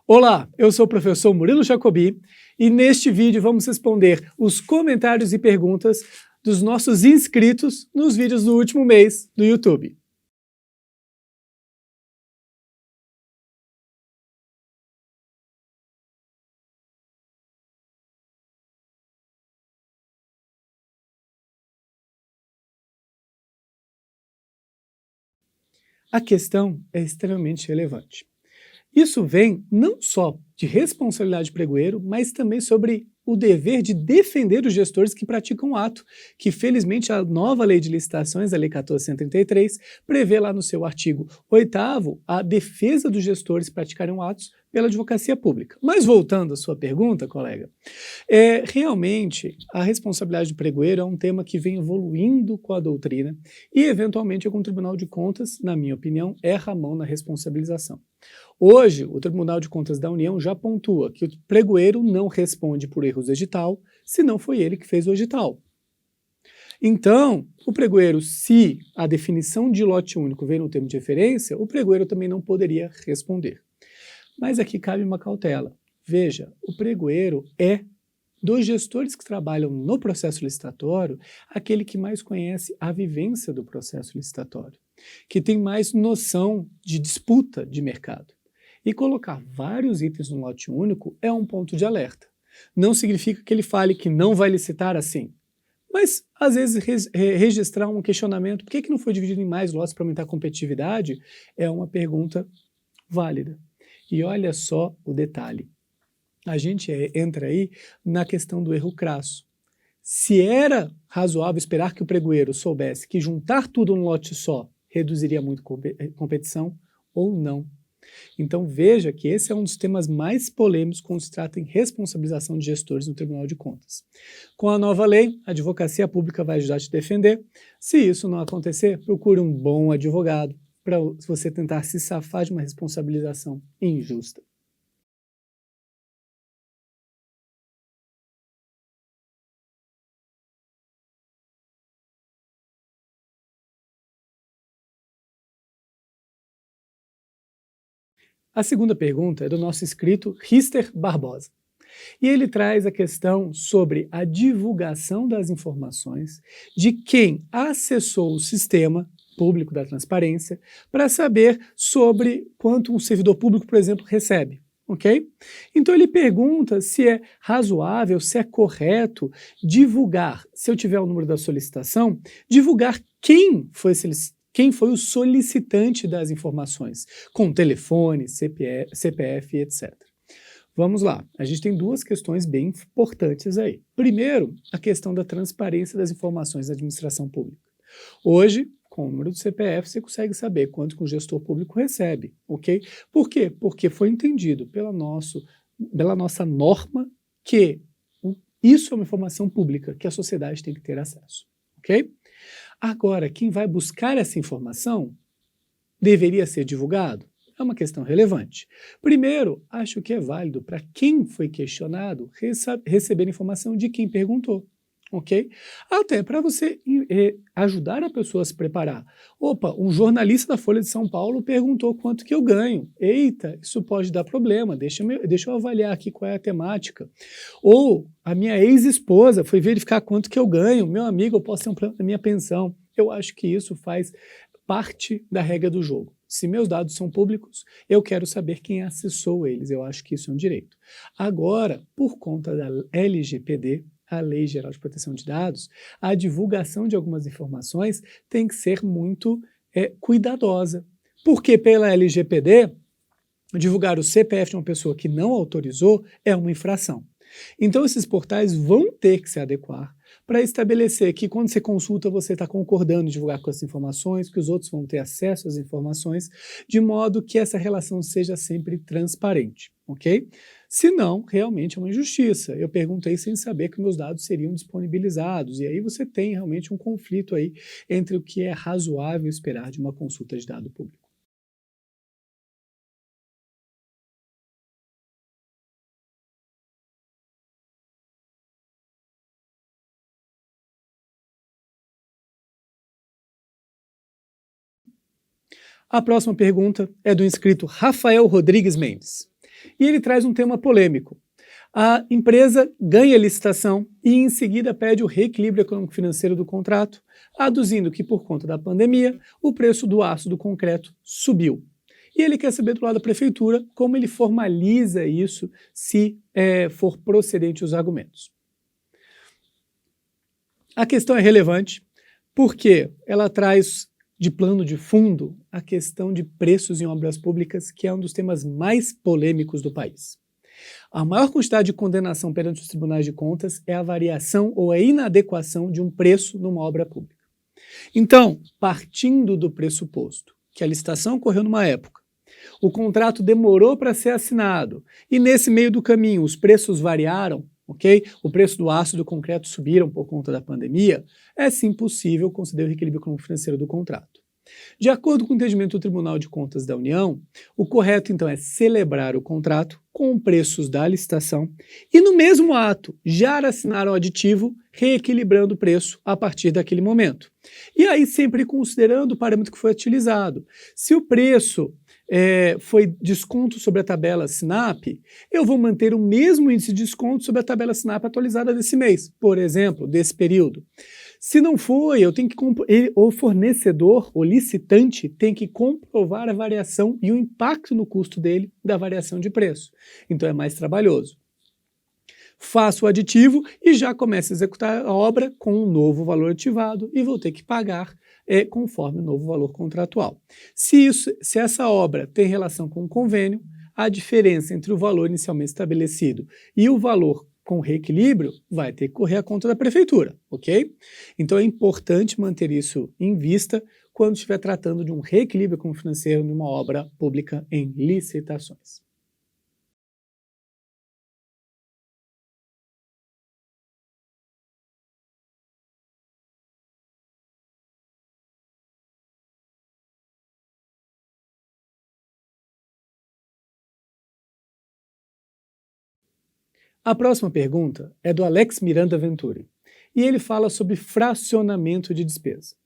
Olá, eu sou o professor Murilo Jacobi e neste vídeo vamos responder os comentários e perguntas dos nossos inscritos nos vídeos do último mês do YouTube. A questão é extremamente relevante. Isso vem não só de responsabilidade do pregoeiro, mas também sobre o dever de defender os gestores que praticam o ato, que felizmente a nova lei de licitações, a Lei 14.133, prevê lá no seu artigo 8º a defesa dos gestores que praticarem atos pela advocacia pública. Mas voltando à sua pergunta, colega, realmente a responsabilidade do pregoeiro é um tema que vem evoluindo com a doutrina e eventualmente algum Tribunal de Contas, na minha opinião, erra a mão na responsabilização. Hoje, o Tribunal de Contas da União já pontua que o pregoeiro não responde por erros do edital, se não foi ele que fez o edital. Então, o pregoeiro, se a definição de lote único vem no termo de referência, o pregoeiro também não poderia responder. Mas aqui cabe uma cautela. Veja, o pregoeiro é, dos gestores que trabalham no processo licitatório, aquele que mais conhece a vivência do processo licitatório, que tem mais noção de disputa de mercado. E colocar vários itens no lote único é um ponto de alerta. Não significa que ele fale que não vai licitar assim, mas às vezes registrar um questionamento, por que não foi dividido em mais lotes para aumentar a competitividade, é uma pergunta válida. E olha só o detalhe, a gente entra aí na questão do erro crasso. Se era razoável esperar que o pregoeiro soubesse que juntar tudo num lote só reduziria muito competição ou não. Então veja que esse é um dos temas mais polêmicos quando se trata em responsabilização de gestores no Tribunal de Contas. Com a nova lei, a advocacia pública vai ajudar a te defender. Se isso não acontecer, procure um bom advogado para você tentar se safar de uma responsabilização injusta. A segunda pergunta é do nosso inscrito Rister Barbosa. E ele traz a questão sobre a divulgação das informações de quem acessou o sistema público da transparência para saber sobre quanto um servidor público, por exemplo, recebe. Ok? Então ele pergunta se é razoável, se é correto divulgar, se eu tiver o número da solicitação, divulgar quem foi o solicitante das informações, com telefone, CPF, etc. Vamos lá, a gente tem duas questões bem importantes aí. Primeiro, a questão da transparência das informações da administração pública. Hoje, com o número do CPF, você consegue saber quanto que o gestor público recebe, ok? Por quê? Porque foi entendido pela nossa norma que isso é uma informação pública que a sociedade tem que ter acesso, ok? Agora, quem vai buscar essa informação deveria ser divulgado? É uma questão relevante. Primeiro, acho que é válido para quem foi questionado receber informação de quem perguntou, ok? Até para você ajudar a pessoa a se preparar. Opa, um jornalista da Folha de São Paulo perguntou quanto que eu ganho. Eita, isso pode dar problema, deixa eu avaliar aqui qual é a temática. Ou a minha ex-esposa foi verificar quanto que eu ganho. Meu amigo, eu posso ter um plano da minha pensão. Eu acho que isso faz parte da regra do jogo. Se meus dados são públicos, eu quero saber quem acessou eles. Eu acho que isso é um direito. Agora, por conta da LGPD, a Lei Geral de Proteção de Dados, a divulgação de algumas informações tem que ser muito cuidadosa. Porque pela LGPD, divulgar o CPF de uma pessoa que não autorizou é uma infração. Então esses portais vão ter que se adequar para estabelecer que quando você consulta você está concordando em divulgar com essas informações, que os outros vão ter acesso às informações, de modo que essa relação seja sempre transparente, ok? Se não, realmente é uma injustiça. Eu perguntei sem saber que meus dados seriam disponibilizados, e aí você tem realmente um conflito aí entre o que é razoável esperar de uma consulta de dado público. A próxima pergunta é do inscrito Rafael Rodrigues Mendes. E ele traz um tema polêmico. A empresa ganha a licitação e em seguida pede o reequilíbrio econômico-financeiro do contrato, aduzindo que por conta da pandemia o preço do aço do concreto subiu. E ele quer saber do lado da prefeitura como ele formaliza isso se for procedente os argumentos. A questão é relevante porque ela traz de plano de fundo a questão de preços em obras públicas, que é um dos temas mais polêmicos do país. A maior quantidade de condenação perante os tribunais de contas é a variação ou a inadequação de um preço numa obra pública. Então, partindo do pressuposto que a licitação ocorreu numa época, o contrato demorou para ser assinado e nesse meio do caminho os preços variaram, ok? O preço do aço e do concreto subiram por conta da pandemia, é sim possível conceder o reequilíbrio econômico-financeiro do contrato. De acordo com o entendimento do Tribunal de Contas da União, o correto então é celebrar o contrato com preços da licitação e no mesmo ato já assinar o aditivo reequilibrando o preço a partir daquele momento. E aí sempre considerando o parâmetro que foi utilizado. Se o preço foi desconto sobre a tabela SNAP, eu vou manter o mesmo índice de desconto sobre a tabela SNAP atualizada desse mês, por exemplo, desse período. Se não foi, eu tenho que o fornecedor, o licitante, tem que comprovar a variação e o impacto no custo dele da variação de preço. Então é mais trabalhoso. Faço o aditivo e já começo a executar a obra com um novo valor ativado e vou ter que pagar conforme o novo valor contratual. Se essa obra tem relação com o convênio, a diferença entre o valor inicialmente estabelecido e o valor com reequilíbrio, vai ter que correr a conta da prefeitura, ok? Então é importante manter isso em vista quando estiver tratando de um reequilíbrio econômico-financeiro numa obra pública em licitações. A próxima pergunta é do Alex Miranda Venturi, e ele fala sobre fracionamento de despesa.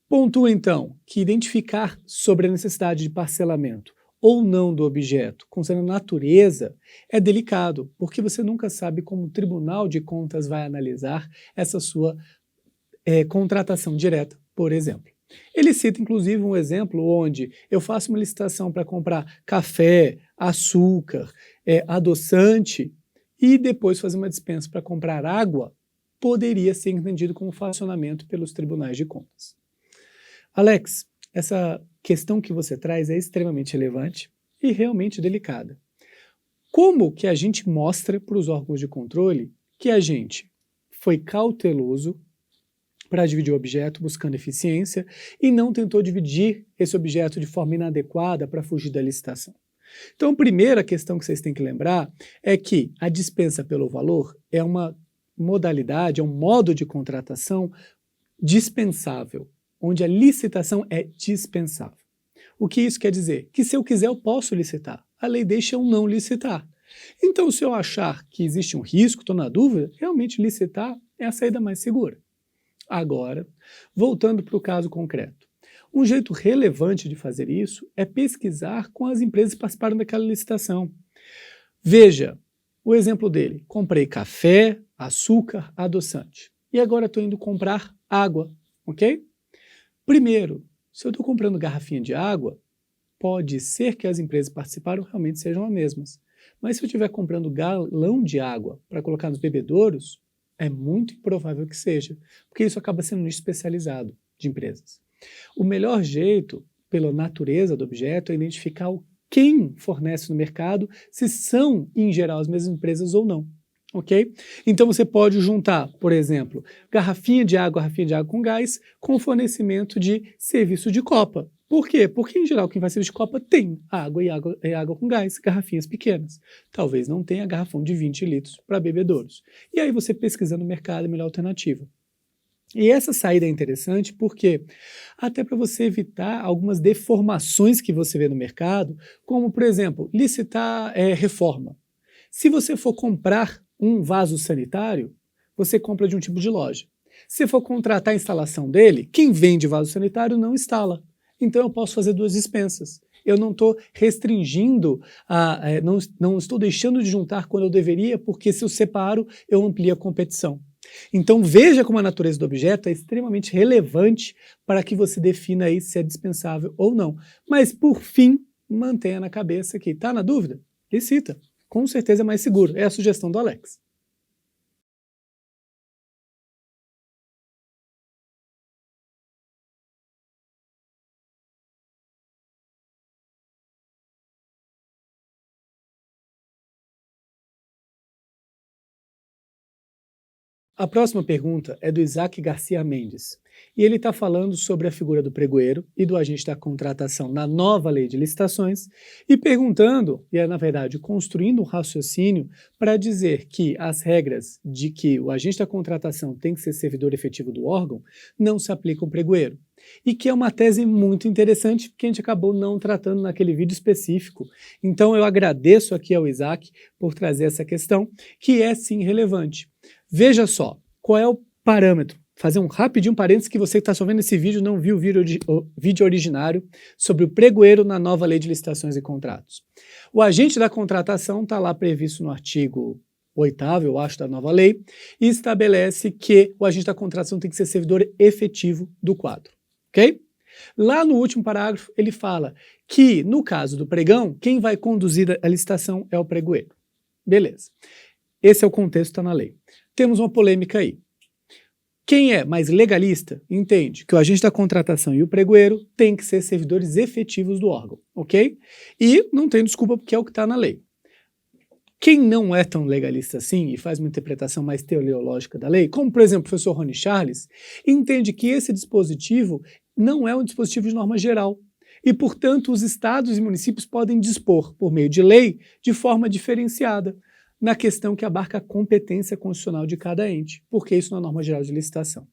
Pontua então que identificar sobre a necessidade de parcelamento ou não do objeto, considerando a natureza, é delicado, porque você nunca sabe como o Tribunal de Contas vai analisar essa sua contratação direta, por exemplo. Ele cita inclusive um exemplo onde eu faço uma licitação para comprar café, açúcar, adoçante, e depois fazer uma dispensa para comprar água, poderia ser entendido como fracionamento pelos tribunais de contas. Alex, essa questão que você traz é extremamente relevante e realmente delicada. Como que a gente mostra para os órgãos de controle que a gente foi cauteloso para dividir o objeto buscando eficiência e não tentou dividir esse objeto de forma inadequada para fugir da licitação? Então, a primeira questão que vocês têm que lembrar é que a dispensa pelo valor é uma modalidade, é um modo de contratação dispensável, onde a licitação é dispensável. O que isso quer dizer? Que se eu quiser eu posso licitar, a lei deixa eu não licitar. Então, se eu achar que existe um risco, estou na dúvida, realmente licitar é a saída mais segura. Agora, voltando para o caso concreto. Um jeito relevante de fazer isso é pesquisar com as empresas que participaram daquela licitação. Veja o exemplo dele. Comprei café, açúcar, adoçante. E agora estou indo comprar água, ok? Primeiro, se eu estou comprando garrafinha de água, pode ser que as empresas que participaram realmente sejam as mesmas. Mas se eu estiver comprando galão de água para colocar nos bebedouros, é muito improvável que seja, porque isso acaba sendo um nicho especializado de empresas. O melhor jeito, pela natureza do objeto, é identificar quem fornece no mercado, se são, em geral, as mesmas empresas ou não. Ok? Então você pode juntar, por exemplo, garrafinha de água com gás, com fornecimento de serviço de copa. Por quê? Porque, em geral, quem faz serviço de copa tem água e água com gás, garrafinhas pequenas. Talvez não tenha garrafão de 20 litros para bebedouros. E aí você pesquisando no mercado é a melhor alternativa. E essa saída é interessante porque, até para você evitar algumas deformações que você vê no mercado, como, por exemplo, licitar reforma. Se você for comprar um vaso sanitário, você compra de um tipo de loja. Se for contratar a instalação dele, quem vende vaso sanitário não instala. Então eu posso fazer duas dispensas. Eu não estou restringindo, não estou deixando de juntar quando eu deveria, porque se eu separo, eu amplio a competição. Então veja como a natureza do objeto é extremamente relevante para que você defina aí se é dispensável ou não. Mas por fim, mantenha na cabeça que está na dúvida? Licita. Com certeza é mais seguro. É a sugestão do Alex. A próxima pergunta é do Isaac Garcia Mendes, e ele está falando sobre a figura do pregoeiro e do agente da contratação na nova lei de licitações, e perguntando, e é na verdade construindo um raciocínio para dizer que as regras de que o agente da contratação tem que ser servidor efetivo do órgão não se aplicam ao pregoeiro. E que é uma tese muito interessante que a gente acabou não tratando naquele vídeo específico. Então eu agradeço aqui ao Isaac por trazer essa questão, que é sim relevante. Veja só, qual é o parâmetro? Fazer um rapidinho parênteses que você que está só vendo esse vídeo não viu o vídeo originário sobre o pregoeiro na nova lei de licitações e contratos. O agente da contratação está lá previsto no artigo 8º, eu acho, da nova lei, e estabelece que o agente da contratação tem que ser servidor efetivo do quadro, ok? Lá no último parágrafo ele fala que, no caso do pregão, quem vai conduzir a licitação é o pregoeiro. Beleza. Esse é o contexto que está na lei. Temos uma polêmica aí. Quem é mais legalista entende que o agente da contratação e o pregoeiro têm que ser servidores efetivos do órgão, ok? E não tem desculpa porque é o que está na lei. Quem não é tão legalista assim e faz uma interpretação mais teleológica da lei, como por exemplo o professor Rony Charles, entende que esse dispositivo não é um dispositivo de norma geral e, portanto, os estados e municípios podem dispor, por meio de lei, de forma diferenciada, na questão que abarca a competência constitucional de cada ente, porque isso não é norma geral de licitação.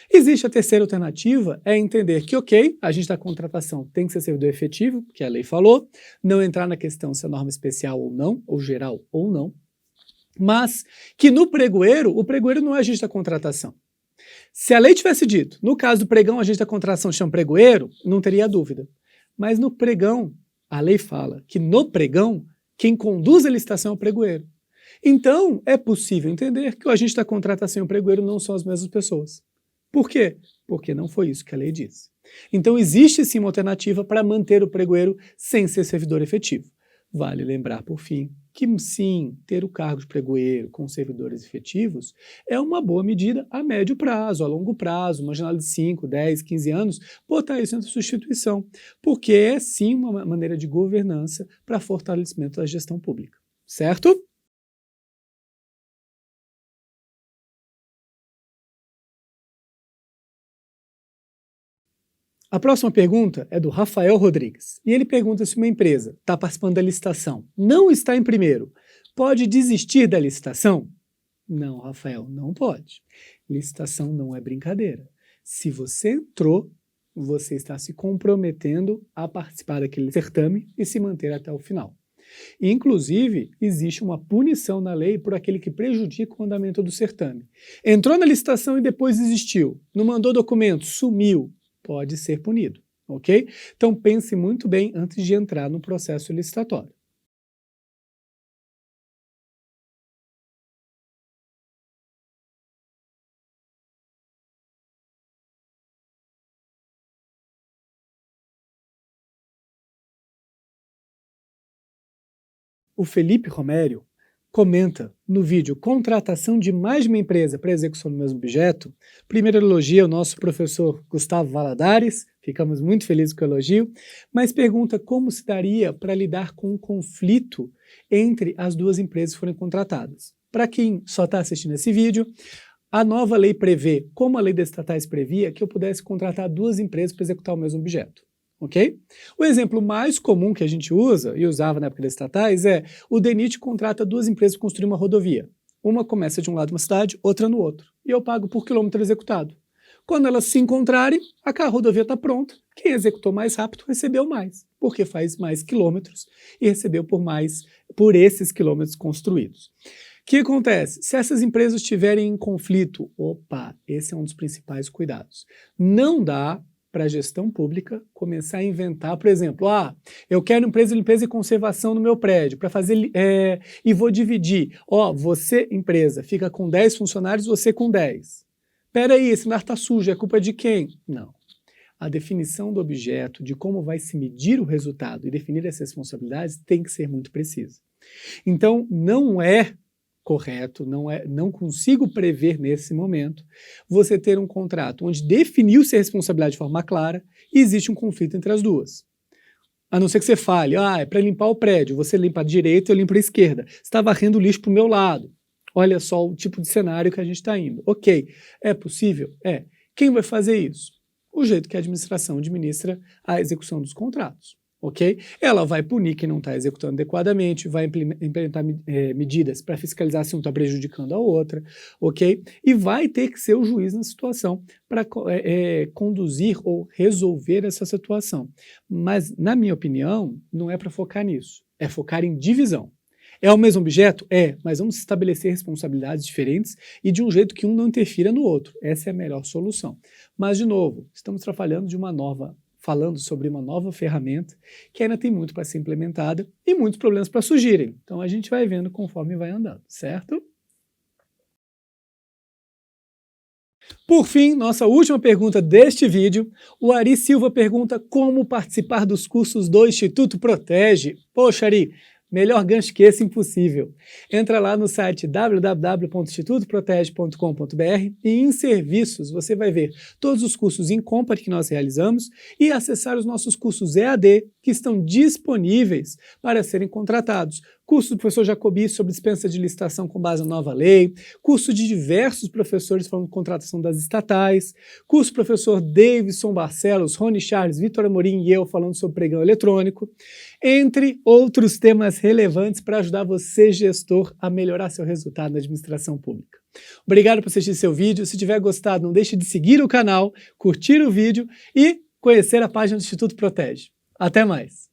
Existe a terceira alternativa, é entender que, ok, a gente da contratação tem que ser servidor efetivo, que a lei falou, não entrar na questão se é norma especial ou não, ou geral ou não, mas que no pregoeiro, o pregoeiro não é agente da contratação. Se a lei tivesse dito, no caso do pregão, a agente da contratação chama pregoeiro, não teria dúvida. Mas no pregão, a lei fala que no pregão, quem conduz a licitação é o pregoeiro. Então, é possível entender que o agente da contratação e o pregoeiro não são as mesmas pessoas. Por quê? Porque não foi isso que a lei disse. Então, existe sim uma alternativa para manter o pregoeiro sem ser servidor efetivo. Vale lembrar, por fim, que sim, ter o cargo de pregoeiro com servidores efetivos é uma boa medida a médio prazo, a longo prazo, uma janela de 5, 10, 15 anos, botar isso entre substituição, porque é sim uma maneira de governança para fortalecimento da gestão pública. Certo? A próxima pergunta é do Rafael Rodrigues, e ele pergunta se uma empresa está participando da licitação, não está em primeiro, pode desistir da licitação? Não, Rafael, não pode. Licitação não é brincadeira. Se você entrou, você está se comprometendo a participar daquele certame e se manter até o final. Inclusive, existe uma punição na lei por aquele que prejudica o andamento do certame. Entrou na licitação e depois desistiu, não mandou documento, sumiu, pode ser punido, ok? Então pense muito bem antes de entrar no processo licitatório. O Felipe Romério comenta no vídeo Contratação de mais de uma empresa para execução do mesmo objeto. Primeiro elogio ao nosso professor Gustavo Valadares, ficamos muito felizes com o elogio, mas pergunta como se daria para lidar com um conflito entre as duas empresas que forem contratadas. Para quem só está assistindo esse vídeo, a nova lei prevê, como a lei das estatais previa, que eu pudesse contratar duas empresas para executar o mesmo objeto. Ok? O exemplo mais comum que a gente usa, e usava na época das estatais, é o DENIT contrata duas empresas para construir uma rodovia. Uma começa de um lado de uma cidade, outra no outro. E eu pago por quilômetro executado. Quando elas se encontrarem, a rodovia está pronta. Quem executou mais rápido recebeu mais, porque faz mais quilômetros e recebeu por esses quilômetros construídos. O que acontece? Se essas empresas estiverem em conflito, esse é um dos principais cuidados. Não dá para a gestão pública começar a inventar, por exemplo, eu quero empresa de limpeza e conservação no meu prédio para fazer e vou dividir. Você, empresa, fica com 10 funcionários, você com 10. Espera aí, esse andar está sujo, é culpa de quem? Não. A definição do objeto, de como vai se medir o resultado e definir as responsabilidades tem que ser muito precisa. Então, não é correto, não consigo prever nesse momento você ter um contrato onde definiu-se a responsabilidade de forma clara e existe um conflito entre as duas. A não ser que você fale, é para limpar o prédio, você limpa a direita, eu limpo a esquerda. Você está varrendo o lixo para o meu lado. Olha só o tipo de cenário que a gente está indo. Ok, é possível? É. Quem vai fazer isso? O jeito que a administração administra a execução dos contratos. Ok? Ela vai punir quem não está executando adequadamente, vai implementar medidas para fiscalizar se um está prejudicando a outra, ok? E vai ter que ser o juiz na situação para conduzir ou resolver essa situação. Mas, na minha opinião, não é para focar nisso, é focar em divisão. É o mesmo objeto? É, mas vamos estabelecer responsabilidades diferentes e de um jeito que um não interfira no outro. Essa é a melhor solução. Mas, de novo, estamos falando sobre uma nova ferramenta que ainda tem muito para ser implementada e muitos problemas para surgirem. Então a gente vai vendo conforme vai andando, certo? Por fim, nossa última pergunta deste vídeo, o Ari Silva pergunta como participar dos cursos do Instituto Protege. Poxa, Ari, melhor gancho que esse impossível. Entra lá no site www.institutoprotege.com.br e em serviços você vai ver todos os cursos em Company que nós realizamos e acessar os nossos cursos EAD que estão disponíveis para serem contratados. Curso do professor Jacobi sobre dispensa de licitação com base na nova lei, curso de diversos professores falando de contratação das estatais, curso do professor Davidson Barcelos, Rony Charles, Vitor Amorim e eu falando sobre pregão eletrônico, entre outros temas relevantes para ajudar você, gestor, a melhorar seu resultado na administração pública. Obrigado por assistir seu vídeo. Se tiver gostado, não deixe de seguir o canal, curtir o vídeo e conhecer a página do Instituto Protege. Até mais!